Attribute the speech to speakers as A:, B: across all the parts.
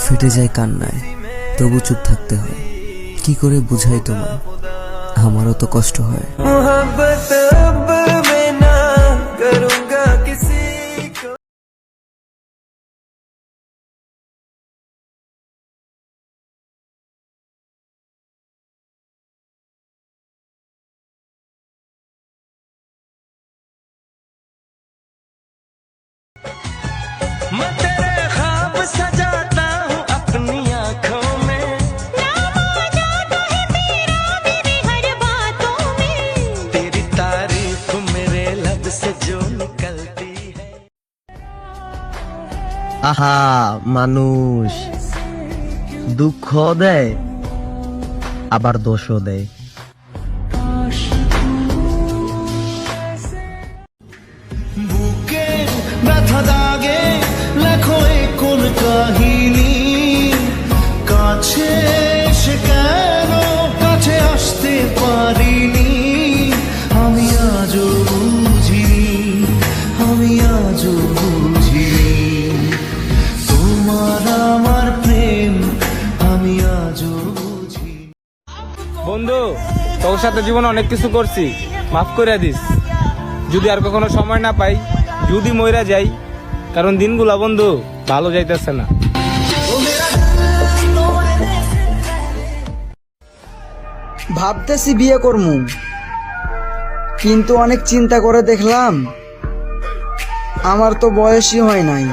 A: ফেটে যায় কান্নায়, তবু চুপ থাকতে হয়। কি করে বুঝাই তোমায়, আমারও তো কষ্ট হয়।
B: मैं तेरे ख्वाब सजाता हूँ अपनी आँखों में, नाम आ जाता है तेरा मेरी हर बातों में, तेरी तारीफ मेरे लब से जो निकलती है।
C: আহা, মানুষ দুঃখ দেয় আবার দোষও দেয়।
B: বুকে ব্যথা দাগে লেখো কোন কাহিনী, কাছে এসে কেন কাছে আসতে পারিনি, আমি আজও বুঝিনি, আমি আজও বুঝিনি তোমার আমার প্রেম, আমি আজও বুঝিনি।
D: বন্ধু, তোর সাথে জীবনে অনেক কিছু করছি, মাফ করে দিস। যদি আর কখনো সময় না পাই, যদি মইরা যাই, কারণ দিনগুলা বন্ধু ভালো যাইতেছে না।
E: ভাবতেছি বিয়ে করমু, কিন্তু অনেক চিন্তা করে দেখলাম আমার তো বয়সই হয় নাই।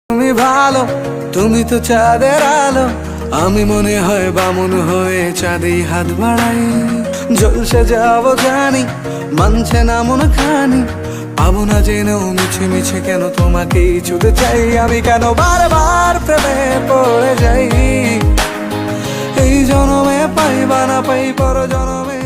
B: তুমি ভালো, তুমি তো চাঁদের আলো, আমি মনে হয় বামুন হয়ে চাঁদে হাত বাড়াই, জলসে যাবো জানি, মানছে না মন খানি, পাবো না জেনেও মিছে মিছে কেন তোমাকেই ছুতে চাই, আমি কেন বারবার প্রেমে পড়ে যাই, এই জনমে পাই বা না পাই পর জনমে